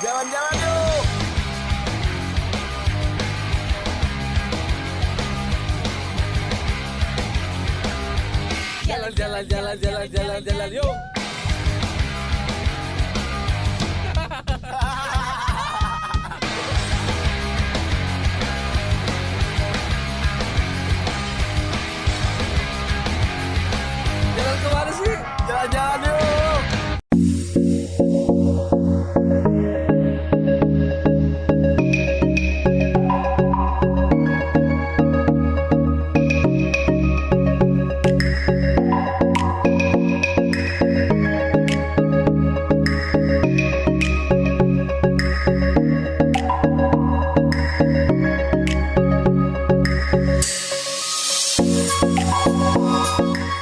Jalan-jalan yuk. Jalan yuk. Jalan kemana sih? Jalan-jalan yuk.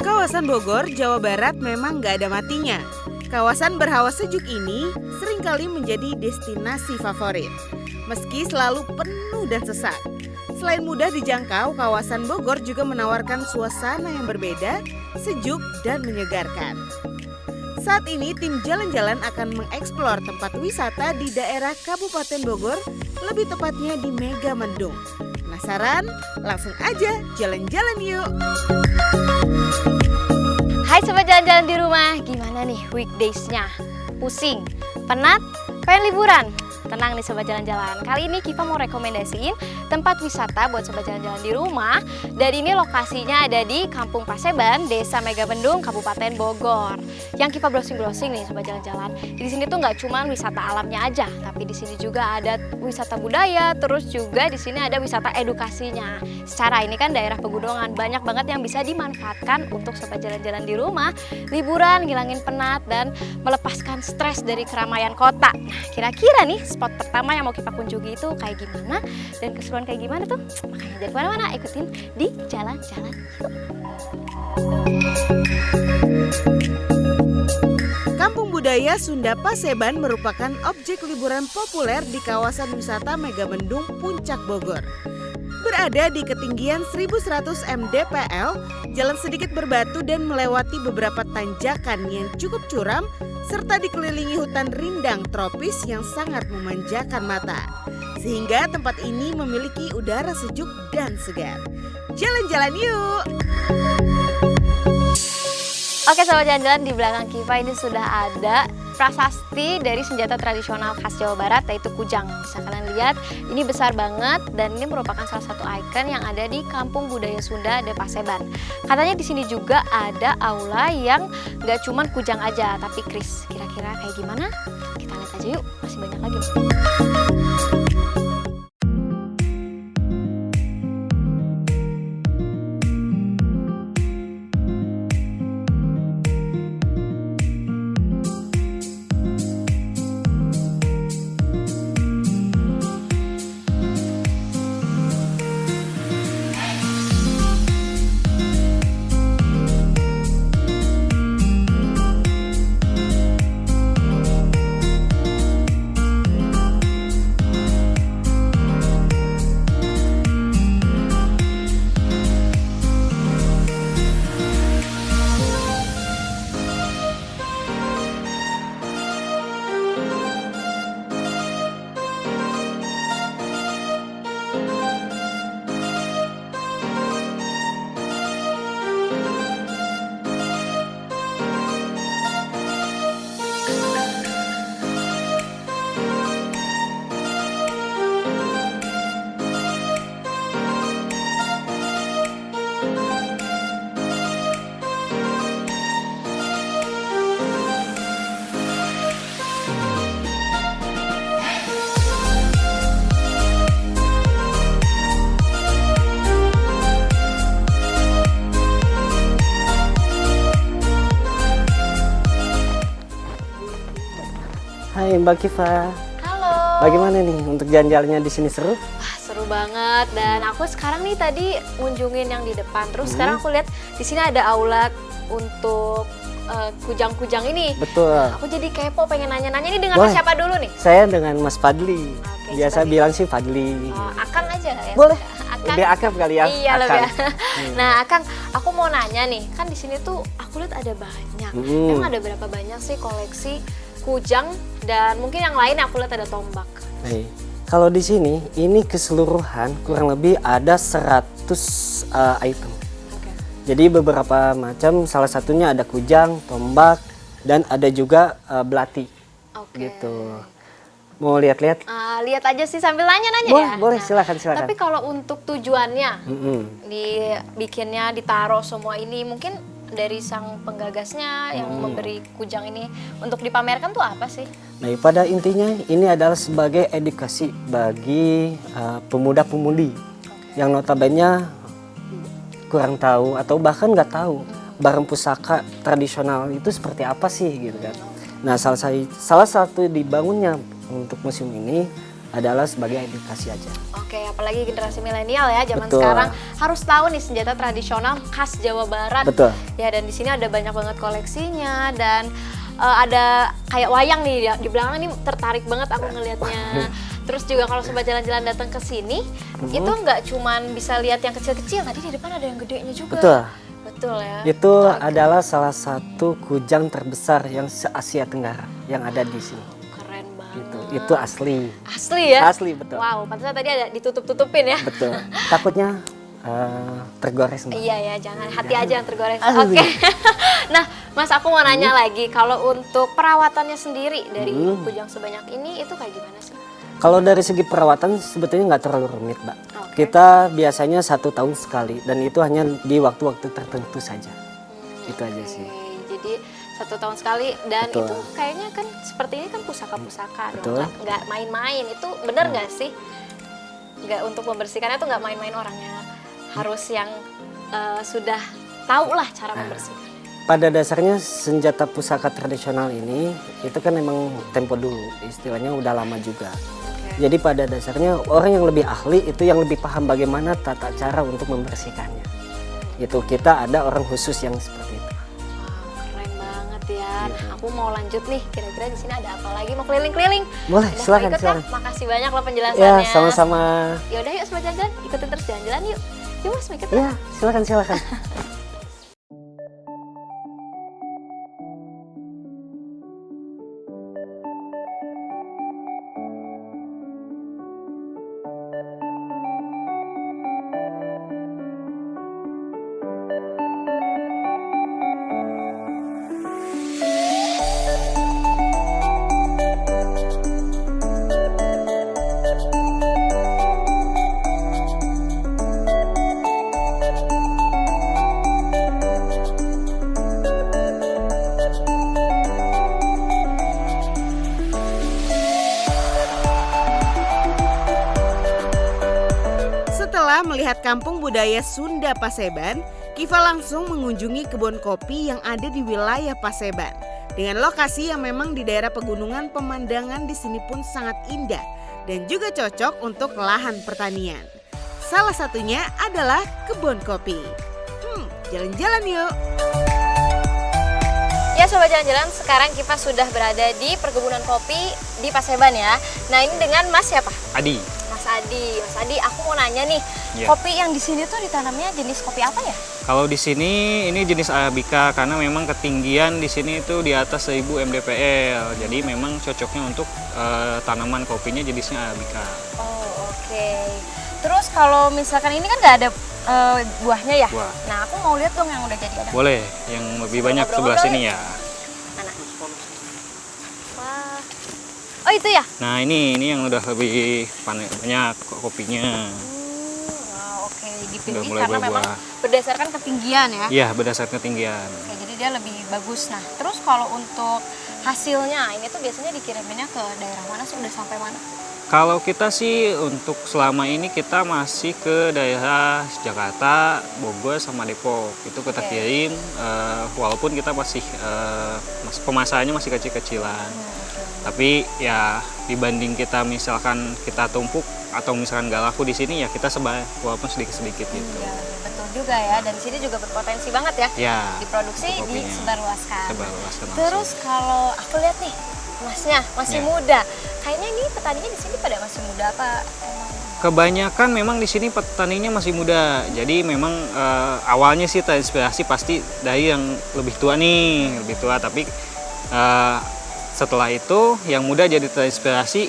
Kawasan Bogor, Jawa Barat memang nggak ada matinya. Kawasan berhawa sejuk ini seringkali menjadi destinasi favorit. Meski selalu penuh dan sesak. Selain mudah dijangkau, kawasan Bogor juga menawarkan suasana yang berbeda, sejuk dan menyegarkan. Saat ini tim jalan-jalan akan mengeksplor tempat wisata di daerah Kabupaten Bogor, lebih tepatnya di Megamendung. Penasaran? Langsung aja jalan-jalan yuk! Hai sobat jalan-jalan di rumah, gimana nih weekdays-nya? Pusing? Penat? Pengen liburan? Tenang nih sobat jalan-jalan, kali ini Kiva mau rekomendasiin tempat wisata buat sobat jalan-jalan di rumah. Dan ini lokasinya ada di Kampung Paseban, Desa Megamendung, Kabupaten Bogor. Yang Kiva browsing-browsing nih sobat jalan-jalan, di sini tuh nggak cuma wisata alamnya aja, tapi di sini juga ada wisata budaya, terus juga di sini ada wisata edukasinya. Secara ini kan daerah pegunungan, banyak banget yang bisa dimanfaatkan untuk sobat jalan-jalan di rumah, liburan, ngilangin penat, dan melepaskan stres dari keramaian kota. Nah, kira-kira nih spot pertama yang mau kita kunjungi itu kayak gimana dan keseruan kayak gimana tuh? Makanya jangan kemana-mana, ikutin di jalan-jalan yuk. Kampung Budaya Sunda Paseban merupakan objek liburan populer di kawasan wisata Megamendung Puncak Bogor. Berada di ketinggian 1100 mdpl, jalan sedikit berbatu dan melewati beberapa tanjakan yang cukup curam, serta dikelilingi hutan rindang tropis yang sangat memanjakan mata. Sehingga tempat ini memiliki udara sejuk dan segar. Jalan-jalan yuk! Oke sobat jalan-jalan, di belakang Kiva ini sudah ada prasasti dari senjata tradisional khas Jawa Barat, yaitu kujang. Bisa kalian lihat, ini besar banget dan ini merupakan salah satu ikon yang ada di Kampung Budaya Sunda de Paseban. Katanya di sini juga ada aula yang nggak cuman kujang aja, tapi keris. Kira-kira kayak gimana? Kita lihat aja yuk, masih banyak lagi. Hai Mbak Kiva. Halo. Bagaimana nih untuk jalan-jalannya di sini, seru? Wah, seru banget. Dan aku sekarang nih tadi ngunjungin yang di depan. Terus sekarang aku lihat di sini ada aula untuk kujang-kujang ini. Betul. Aku jadi kepo, pengen nanya-nanya ini dengan Boleh. siapa dulu nih? Saya dengan Mas Fadli. Oke, Biasa sebagai- bilang sih Fadli. Akang aja ya. Boleh. Akang. Lebih akrab kali ya. Iya, Akang. lebih. Nah, Akang, aku mau nanya nih, kan di sini tuh aku lihat ada banyak. Mm. Emang ada berapa banyak sih koleksi kujang, dan mungkin yang lain aku lihat ada tombak. Baik. Kalau di sini, ini keseluruhan kurang lebih ada 100 item. Jadi beberapa macam, salah satunya ada kujang, tombak, dan ada juga belati. Gitu. Mau lihat-lihat? Lihat aja sih sambil nanya-nanya Boleh, ya. boleh, silakan. Tapi kalau untuk tujuannya, dibikinnya, ditaruh semua ini, mungkin dari sang penggagasnya yang memberi kujang ini untuk dipamerkan tuh apa sih? Nah, pada intinya ini adalah sebagai edukasi bagi pemuda-pemudi yang notabene kurang tahu atau bahkan nggak tahu barang pusaka tradisional itu seperti apa sih gitu kan. Nah, salah satu dibangunnya untuk museum ini adalah sebagai edukasi aja. Oke, apalagi generasi milenial ya zaman Betul. sekarang harus tahu nih senjata tradisional khas Jawa Barat. Betul. Ya, dan di sini ada banyak banget koleksinya, dan ada kayak wayang nih di belakang ini, tertarik banget aku ngelihatnya. Terus juga kalau sobat jalan-jalan datang ke sini, itu nggak cuman bisa lihat yang kecil-kecil, tadi di depan ada yang gedenya juga. Betul. Betul ya. Itu adalah salah satu kujang terbesar yang se-Asia Tenggara yang ada di sini. Keren banget. Itu asli. Asli ya? Asli, betul. Wow, pantasnya tadi ada ditutup-tutupin ya. Betul. Takutnya tergores, Mbak. Iya ya, jangan hati aja yang tergores. Asli. Oke. Nah, Mas, aku mau nanya lagi, kalau untuk perawatannya sendiri dari kujang sebanyak ini itu kayak gimana sih? Kalau dari segi perawatan sebetulnya nggak terlalu rumit, Mbak. Oke. Kita biasanya 1 tahun sekali dan itu hanya di waktu-waktu tertentu saja. Itu aja sih. Jadi 1 tahun sekali, dan Betul. itu kayaknya kan seperti ini kan pusaka-pusaka Betul. dong, nggak main-main. Itu benar nggak sih? Nggak, untuk membersihkannya tuh nggak main-main, orangnya harus yang sudah tahu lah cara membersihkannya. Pada dasarnya senjata pusaka tradisional ini itu kan memang tempo dulu, istilahnya udah lama juga. Jadi pada dasarnya orang yang lebih ahli itu yang lebih paham bagaimana tata cara untuk membersihkannya. Itu kita ada orang khusus yang seperti itu. Wow, keren banget ya. Nah, aku mau lanjut nih. Kira-kira di sini ada apa lagi? Mau keliling-keliling? Boleh, Udah, silakan, mau ikut silakan. ya? Makasih banyak loh penjelasannya. Ya, sama-sama. Yaudah yuk sobat jalan-jalan, ikutin terus jalan-jalan yuk. Yuk Mas, mau ikut Ya, silakan. Setelah melihat kampung budaya Sunda Paseban, Kiva langsung mengunjungi kebun kopi yang ada di wilayah Paseban. Dengan lokasi yang memang di daerah pegunungan, pemandangan di sini pun sangat indah dan juga cocok untuk lahan pertanian. Salah satunya adalah kebun kopi. Jalan-jalan yuk. Ya sobat jalan-jalan, sekarang kita sudah berada di perkebunan kopi di Paseban ya. Nah, ini dengan Mas siapa? Adi. Mas Adi, aku mau nanya nih, Iya. kopi yang di sini tuh ditanamnya jenis kopi apa ya? Kalau di sini ini jenis Arabica karena memang ketinggian di sini itu di atas 1000 mdpl. Jadi memang cocoknya untuk tanaman kopinya jenisnya Arabica. Oh, oke. Terus kalau misalkan ini kan nggak ada buahnya ya? Buah. Nah, aku mau lihat dong yang udah jadi ada. Boleh, yang lebih banyak sebelah sini ya. Mana? Wah. Oh, itu ya? Nah, ini yang udah lebih banyak kopinya. Wow, oke. Dipilih Udah mulai karena memang berbuah. berdasarkan ketinggian ya. Iya, berdasarkan ketinggian. Oke, jadi dia lebih bagus. Nah, terus kalau untuk hasilnya, ini tuh biasanya dikiriminnya ke daerah mana sih? Udah sampai mana? Kalau kita sih untuk selama ini kita masih ke daerah Jakarta, Bogor, sama Depok. Itu kita Oke. kirim, walaupun kita masih pemasarannya masih kecil-kecilan. Tapi ya dibanding kita misalkan kita tumpuk atau misalkan gak laku di sini ya kita sebar walaupun sedikit-sedikit gitu. Ya, betul juga ya. Dan di sini juga berpotensi banget ya. Ya. Diproduksi, untuk kopinya. disebarluaskan. Sebarluaskan langsung. Terus kalau aku lihat nih, masnya masih Ya. muda. Kayaknya ini petaninya di sini pada masih muda apa emang? Kebanyakan memang di sini petaninya masih muda. Jadi memang awalnya sih terinspirasi pasti dari yang lebih tua nih, lebih tua. Tapi setelah itu yang muda jadi terinspirasi,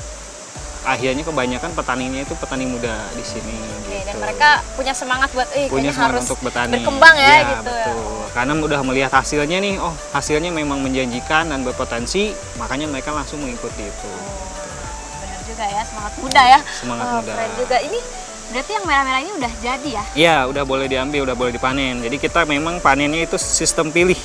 akhirnya kebanyakan petaninya itu petani muda di sini. Oke, gitu. dan mereka punya semangat buat Punya kayaknya semangat harus untuk bertani. berkembang ya, gitu ya. Betul. Karena udah melihat hasilnya nih, oh hasilnya memang menjanjikan dan berpotensi, makanya mereka langsung mengikuti itu. Benar juga ya, semangat muda ya. Semangat muda. Keren juga. Ini berarti yang merah-merah ini udah jadi ya? Iya, udah boleh diambil, udah boleh dipanen. Jadi kita memang panennya itu sistem pilih.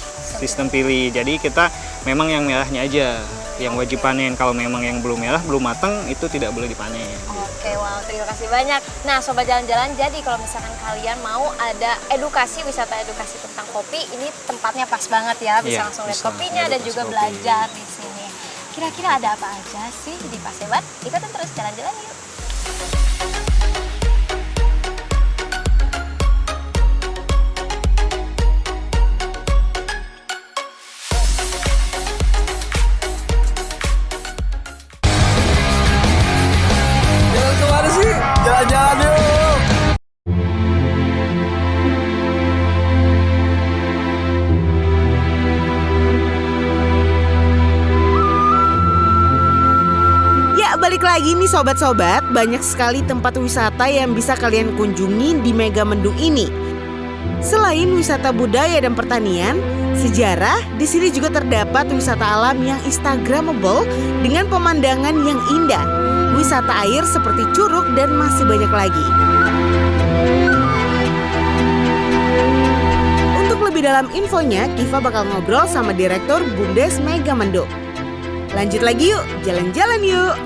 Jadi kita memang yang merahnya aja yang wajib panen. Kalau memang yang belum merah, belum matang, itu tidak boleh dipanen. Oke, wow, terima kasih banyak. Nah, Sobat Jalan-Jalan, jadi kalau misalkan kalian mau ada wisata edukasi tentang kopi, ini tempatnya pas banget ya. Bisa Iya, langsung lihat bisa kopinya dan edukasi juga kopi. belajar di sini. Kira-kira ada apa aja sih di Paseban? Ikutin terus jalan-jalan yuk. Jalan kemana sih? Jalan-jalan yuk. Ya, balik lagi nih sobat-sobat, banyak sekali tempat wisata yang bisa kalian kunjungi di Megamendung ini. Selain wisata budaya dan pertanian, sejarah, di sini juga terdapat wisata alam yang instagramable dengan pemandangan yang indah, wisata air seperti curug dan masih banyak lagi. Untuk lebih dalam infonya, Kiva bakal ngobrol sama Direktur BUMDes Megamendung. Lanjut lagi yuk, jalan-jalan yuk.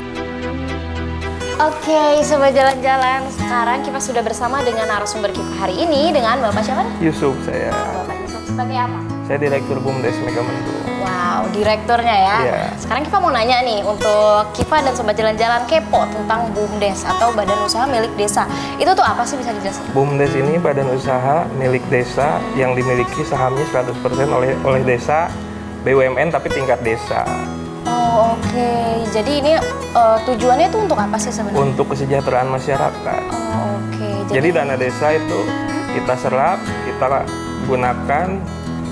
Oke, Sobat Jalan-Jalan, sekarang kita sudah bersama dengan narasumber kita hari ini dengan Bapak siapa? Yusuf saya. Bapak Yusuf sebagai apa? Saya Direktur BUMDes Megamendung. Wow, direkturnya ya. Iya. Sekarang kita mau nanya nih, untuk Kiva dan Sobat Jalan-Jalan kepo tentang BUMDes atau Badan Usaha Milik Desa. Itu tuh apa sih, bisa dijelaskan? BUMDes ini badan usaha milik desa yang dimiliki sahamnya 100% oleh desa, BUMN tapi tingkat desa. Oh, oke. Jadi ini tujuannya tuh untuk apa sih sebenarnya? Untuk kesejahteraan masyarakat. Oh, oke. Jadi dana desa itu kita serap, kita gunakan,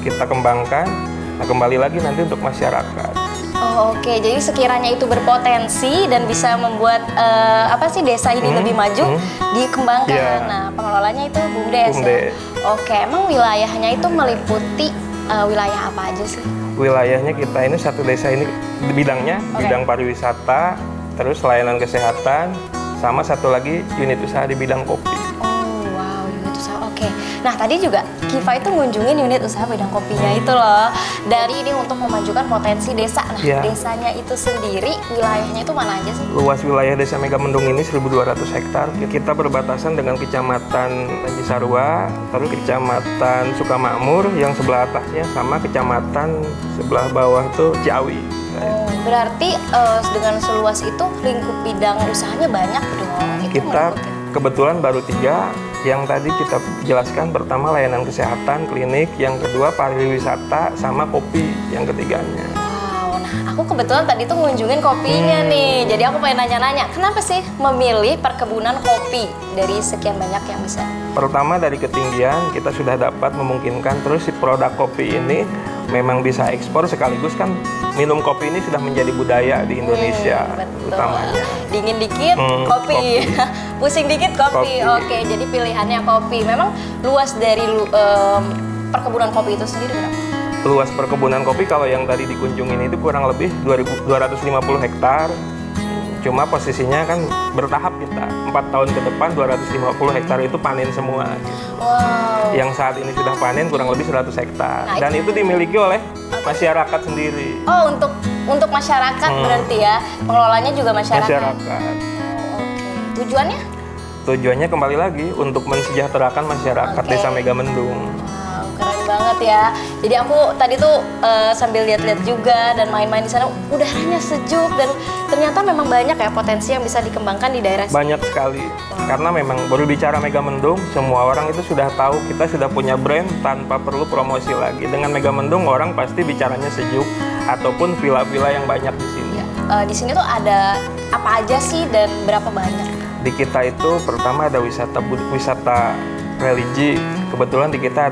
kita kembangkan, nah kembali lagi nanti untuk masyarakat. Oh, oke. Jadi sekiranya itu berpotensi dan bisa membuat desa ini lebih maju, dikembangkan. Iya. Nah, pengelolanya itu BUMDes. BUMDes. Ya? Oke, emang wilayahnya itu meliputi wilayah apa aja sih? Wilayahnya kita ini satu desa ini bidangnya bidang pariwisata, terus layanan kesehatan, sama satu lagi unit usaha di bidang kopi. Oh, wow, unit usaha. Oke. Nah, tadi juga Kiva itu ngunjungin unit usaha bidang kopinya itu loh. Dari ini untuk memajukan potensi desa. Nah, Iya. desanya itu sendiri, wilayahnya itu mana aja sih? Luas wilayah Desa Megamendung ini 1.200 hektar. Kita berbatasan dengan Kecamatan Cisarua, terus Kecamatan Sukamakmur yang sebelah atasnya, sama Kecamatan sebelah bawah itu Ciawi. Oh, berarti dengan seluas itu lingkup bidang usahanya banyak dong. Itu Kita meliputi. kebetulan baru 3 yang tadi kita jelaskan. Pertama layanan kesehatan, klinik, yang kedua pariwisata, sama kopi yang ketiganya. Wow, nah aku kebetulan tadi tuh ngunjungin kopinya nih. Jadi aku pengen nanya-nanya, kenapa sih memilih perkebunan kopi dari sekian banyak yang bisa? Pertama dari ketinggian kita sudah dapat memungkinkan, terus si produk kopi ini memang bisa ekspor, sekaligus kan minum kopi ini sudah menjadi budaya di Indonesia Betul. utamanya. Dingin dikit, kopi. Pusing dikit, kopi. Kopi. Oke, jadi pilihannya kopi. Memang luas dari perkebunan kopi itu sendiri berapa? Luas perkebunan kopi kalau yang tadi dikunjungin itu kurang lebih 250 hektar. Cuma posisinya kan bertahap kita. 4 tahun ke depan 250 hektar itu panen semua. Wow. Yang saat ini sudah panen kurang lebih 100 hektar. Nah, Dan itu dimiliki oleh masyarakat sendiri. Oh, untuk masyarakat berarti ya. Pengelolanya juga masyarakat. Masyarakat. Oh, oke. Tujuannya? Tujuannya kembali lagi untuk mensejahterakan masyarakat Oke. Desa Megamendung. Wow, keren banget ya. Jadi aku tadi tuh sambil lihat-lihat juga dan main-main di sana, udaranya sejuk dan ternyata memang banyak ya potensi yang bisa dikembangkan di daerah sini. Banyak sekali. Karena memang baru bicara Megamendung, semua orang itu sudah tahu kita sudah punya brand tanpa perlu promosi lagi. Dengan Megamendung orang pasti bicaranya sejuk ataupun villa-villa yang banyak di sini. Ya, di sini tuh ada apa aja sih dan berapa banyak? Di kita itu pertama ada wisata religi. Kebetulan di kita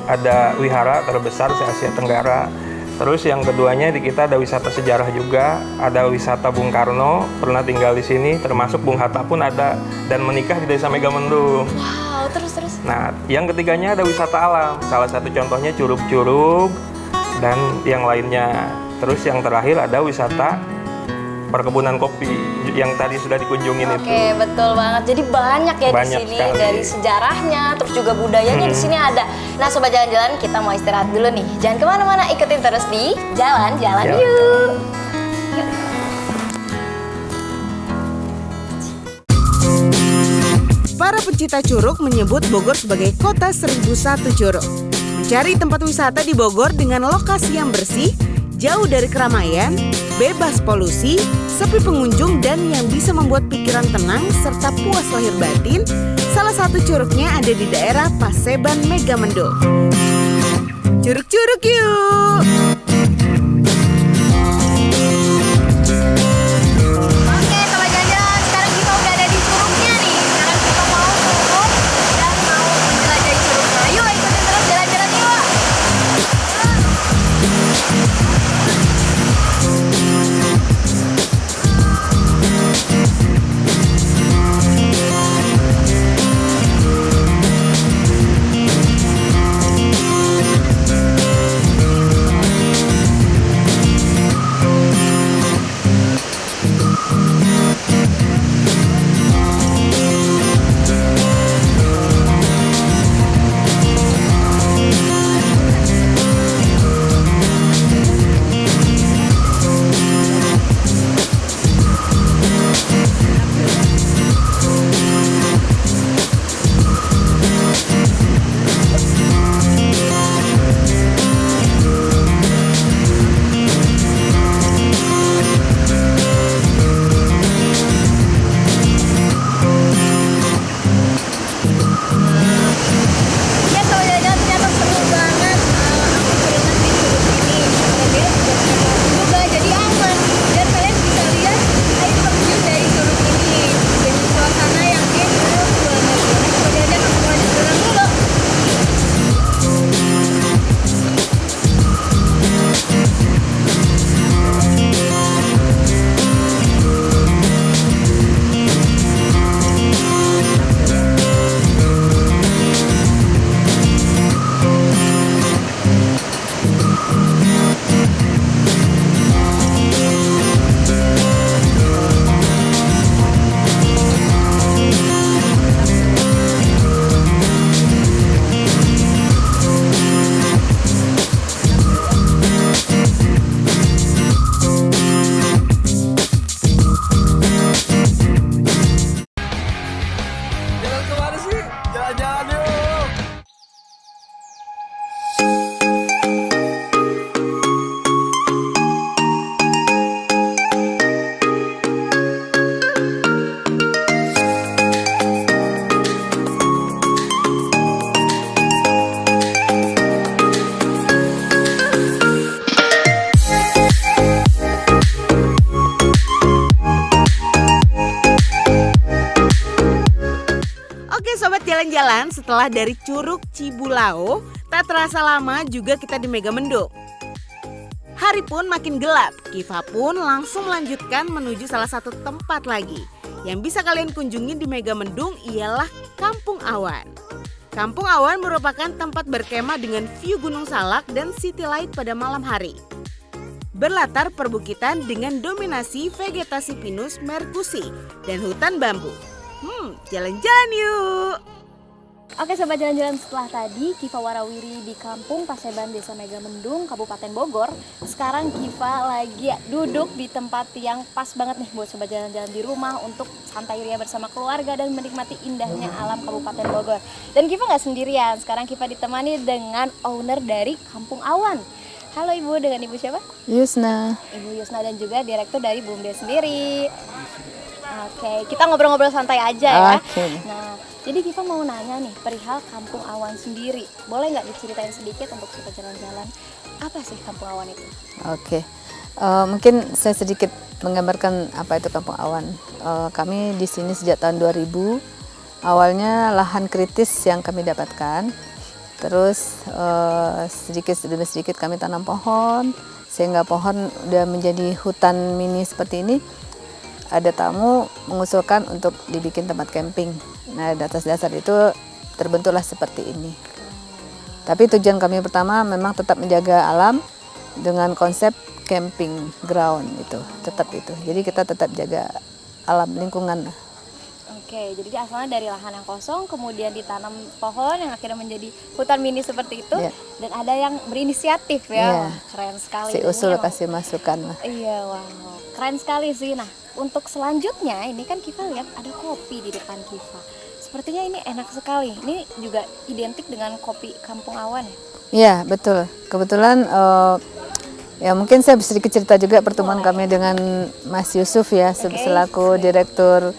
ada wihara terbesar se Asia Tenggara. Terus yang keduanya di kita ada wisata sejarah juga, ada wisata Bung Karno, pernah tinggal di sini, termasuk Bung Hatta pun ada, dan menikah di Desa Megamendung. Wow, terus. Nah, yang ketiganya ada wisata alam, salah satu contohnya Curug-Curug, dan yang lainnya. Terus yang terakhir ada wisata perkebunan kopi yang tadi sudah dikunjungin itu. Oke, betul banget. Jadi banyak ya Banyak di sini sekali. dari sejarahnya, terus juga budayanya di sini ada. Nah, sobat jalan-jalan, kita mau istirahat dulu nih. Jangan kemana-mana, ikutin terus di jalan-jalan yuk. Para pencinta curug menyebut Bogor sebagai kota 1001 curug. Mencari tempat wisata di Bogor dengan lokasi yang bersih, jauh dari keramaian, bebas polusi, sepi pengunjung dan yang bisa membuat pikiran tenang serta puas lahir batin, salah satu curugnya ada di daerah Paseban Megamendung. Curug-curug yuk! Oke, sobat jalan-jalan, sekarang kita udah ada di curugnya nih. Sekarang kita mau turun dan mau menjelajahi curugnya. Yuk, ikutin terus jalan-jalan yuk. Ya, sobat jalan-jalan, ternyata seru banget aktivitas di curug ini. Kemudian juga jadi aman. Dan kalian bisa lihat air terjun dari curug ini dengan suasana yang enak banget. Sobat jalan-jalan, aku mau lanjut jalan dulu. Jalan kemana sih? Jalan-jalan yuk! Oke sobat jalan-jalan, setelah dari Curug Cibulao, tak terasa lama juga kita di Megamendung. Hari pun makin gelap, Kiva pun langsung melanjutkan menuju salah satu tempat lagi. Yang bisa kalian kunjungi di Megamendung ialah Kampung Awan. Kampung Awan merupakan tempat berkemah dengan view Gunung Salak dan city light pada malam hari. Berlatar perbukitan dengan dominasi vegetasi pinus merkusi dan hutan bambu. Jalan-jalan yuk! Oke sobat jalan-jalan, setelah tadi Kiva warawiri di Kampung Paseban Desa Megamendung, Kabupaten Bogor. Sekarang Kiva lagi duduk di tempat yang pas banget nih buat sobat jalan-jalan di rumah untuk santai ria bersama keluarga dan menikmati indahnya alam Kabupaten Bogor. Dan Kiva nggak sendirian, sekarang Kiva ditemani dengan owner dari Kampung Awan. Halo Ibu, dengan Ibu siapa? Yusna. Ibu Yusna dan juga direktur dari BUMDes sendiri. Oke, kita ngobrol-ngobrol santai aja ya. Oke. Nah, jadi Kiva mau nanya nih perihal Kampung Awan sendiri. Boleh nggak diceritain sedikit untuk kita jalan-jalan? Apa sih Kampung Awan itu? Oke. Mungkin saya sedikit menggambarkan apa itu Kampung Awan. Kami di sini sejak tahun 2000. Awalnya lahan kritis yang kami dapatkan. Terus sedikit demi sedikit kami tanam pohon, sehingga pohon udah menjadi hutan mini seperti ini. Ada tamu mengusulkan untuk dibikin tempat camping. Nah, di atas dasar itu terbentuklah seperti ini. Tapi tujuan kami pertama memang tetap menjaga alam dengan konsep camping ground itu, tetap itu. Jadi kita tetap jaga alam lingkungan. Oke, jadi asalnya dari lahan yang kosong, kemudian ditanam pohon yang akhirnya menjadi hutan mini seperti itu, Iya. dan ada yang berinisiatif ya. Iya. Wah, keren sekali. Si Ini usul emang- kasih masukan lah. Iya, wow, keren sekali sih. Nah, untuk selanjutnya ini kan Kiva lihat ada kopi di depan Kiva. Sepertinya ini enak sekali. Ini juga identik dengan kopi Kampung Awan ya? Iya, betul. Kebetulan ya mungkin saya sedikit cerita juga pertemuan kami dengan Mas Yusuf ya, selaku Direktur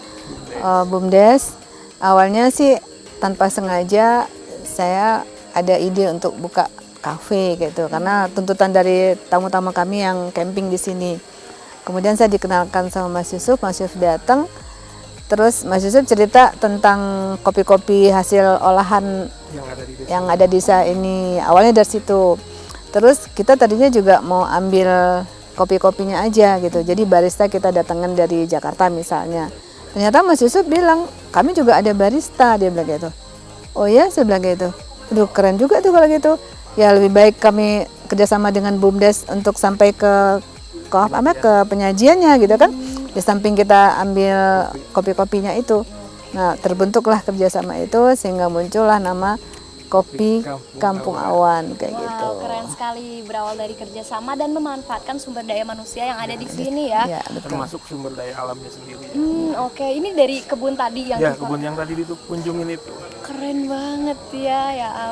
BUMDes. Awalnya sih tanpa sengaja saya ada ide untuk buka kafe gitu, karena tuntutan dari tamu-tamu kami yang camping di sini. Kemudian saya dikenalkan sama Mas Yusuf datang. Terus Mas Yusuf cerita tentang kopi-kopi hasil olahan yang ada di desa ini. Awalnya dari situ. Terus kita tadinya juga mau ambil kopi-kopinya aja gitu. Jadi barista kita datangin dari Jakarta misalnya. Ternyata Mas Yusuf bilang, kami juga ada barista, dia bilang gitu. Oh ya, saya bilang gitu. Aduh, keren juga tuh kalau gitu. Ya lebih baik kami kerjasama dengan BUMDes untuk sampai ke penyajiannya gitu kan. Di samping kita ambil kopi-kopinya itu. Nah, terbentuklah kerjasama itu sehingga muncullah nama Kopi Kampung Awan kayak gitu. Wow, keren sekali, berawal dari kerjasama dan memanfaatkan sumber daya manusia yang ada di sini ya. Ya, betul. Termasuk sumber daya alamnya sendiri. Oke, ini dari kebun tadi yang Ya, Kiva- kebun yang tadi dikunjungin itu. Keren banget ya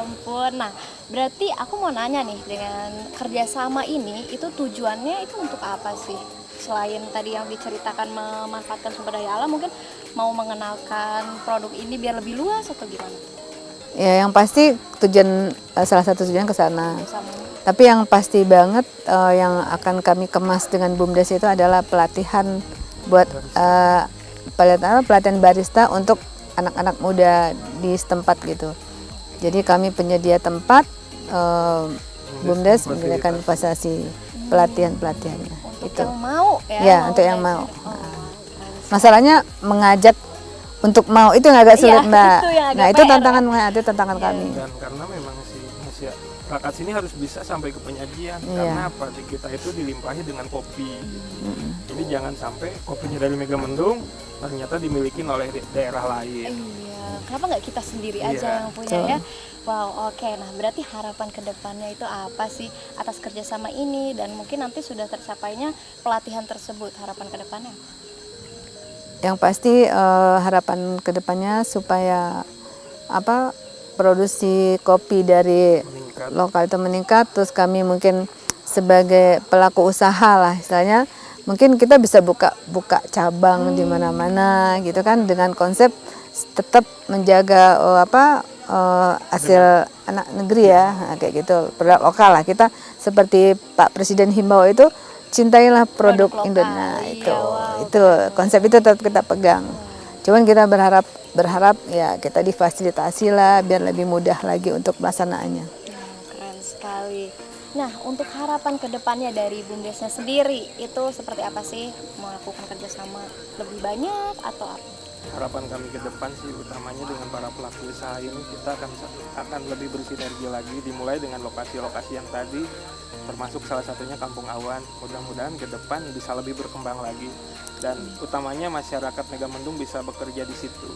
ampun. Nah, berarti aku mau nanya nih, dengan kerjasama ini itu tujuannya itu untuk apa sih? Selain tadi yang diceritakan memanfaatkan sumber daya alam, mungkin mau mengenalkan produk ini biar lebih luas atau gimana? Ya, yang pasti tujuan salah satu tujuan ke sana. Sama Tapi yang pasti banget yang akan kami kemas dengan BUMDes itu adalah pelatihan buat pelatihan barista untuk anak-anak muda di setempat gitu. Jadi kami penyedia tempat, BUMDes menyediakan fasilitasi pelatihannya. untuk Itu. yang mau ya? Ya, untuk yang mau. Masalahnya mengajak untuk mau itu yang agak sulit, Iya, Mbak. itu yang agak Nah, itu PR. tantangan kami. Dan karena memang si masyarakat sini harus bisa sampai ke penyajian. Iya. Karena apa? Di kita itu dilimpahi dengan kopi. Jadi jangan sampai kopinya dari Megamendung ternyata dimiliki oleh daerah lain. Iya, kenapa nggak kita sendiri Iya, aja yang punya betul. ya? Wow, oke. Nah, berarti harapan kedepannya itu apa sih atas kerjasama ini, dan mungkin nanti sudah tercapainya pelatihan tersebut, harapan kedepannya? Yang pasti harapan kedepannya supaya produksi kopi dari Meningkat. lokal itu meningkat, terus kami mungkin sebagai pelaku usaha lah istilahnya, mungkin kita bisa buka cabang di mana-mana gitu kan, dengan konsep tetap menjaga hasil anak negeri ya. Nah, kayak gitu, produk lokal lah. Kita seperti Pak Presiden himbau itu, cintailah produk lokal. Indonesia. Iya, wow. Itu konsep itu tetap kita pegang. Cuman kita berharap ya kita difasilitasi lah biar lebih mudah lagi untuk pelaksanaannya. Keren sekali. Nah, untuk harapan kedepannya dari BUMDesnya sendiri itu seperti apa sih? Melakukan kerjasama lebih banyak atau apa? Harapan kami ke depan sih utamanya dengan para pelaku usaha ini kita akan lebih bersinergi lagi, dimulai dengan lokasi-lokasi yang tadi, termasuk salah satunya Kampung Awan. Mudah-mudahan ke depan bisa lebih berkembang lagi, dan utamanya masyarakat Megamendung bisa bekerja di situ.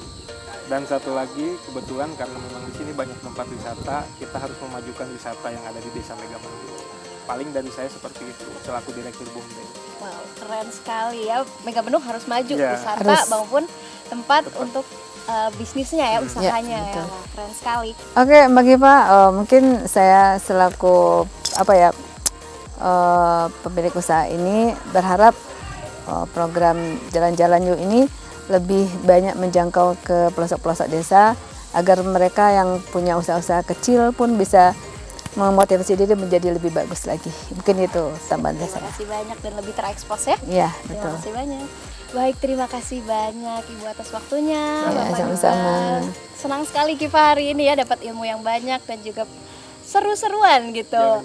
Dan satu lagi, kebetulan karena memang di sini banyak tempat wisata, kita harus memajukan wisata yang ada di Desa Megamendung. Paling dari saya seperti itu selaku Direktur BUMDes. Wow, keren sekali ya. Megamendung harus maju, Iya. wisata Harus. maupun tempat untuk bisnisnya ya, usahanya ya. betul. Wah, keren sekali. Oke, Mbak Giva, mungkin saya selaku pemilik usaha ini berharap program Jalan-Jalan Yuk ini lebih banyak menjangkau ke pelosok-pelosok desa, agar mereka yang punya usaha-usaha kecil pun bisa memotivasi diri menjadi lebih bagus lagi. Mungkin itu tambahan Terima saya. kasih banyak dan lebih terekspos ya. Iya, Terima betul. kasih banyak. Baik, terima kasih banyak Ibu atas waktunya. Ya, Bapak sama-sama. juga. Senang sekali Kiva hari ini ya dapat ilmu yang banyak dan juga seru-seruan gitu.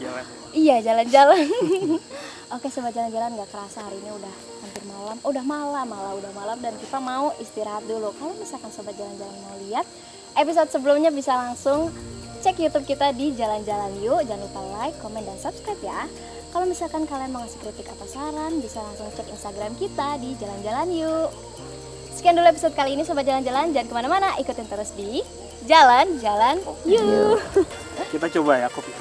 Iya, jalan-jalan. Oke, sobat jalan-jalan, nggak kerasa hari ini udah hampir malam. Oh, udah malam dan Kiva mau istirahat dulu. Kalau misalkan sobat jalan-jalan mau lihat episode sebelumnya bisa langsung cek YouTube kita di Jalan-Jalan Yuk. Jangan lupa like, komen, dan subscribe ya. Kalau misalkan kalian mau ngasih kritik atau saran, bisa langsung cek Instagram kita di Jalan-Jalan Yuk. Sekian dulu episode kali ini Sobat Jalan-Jalan. Jangan kemana-mana, ikutin terus di Jalan-Jalan Yuk. Kita coba ya kopi.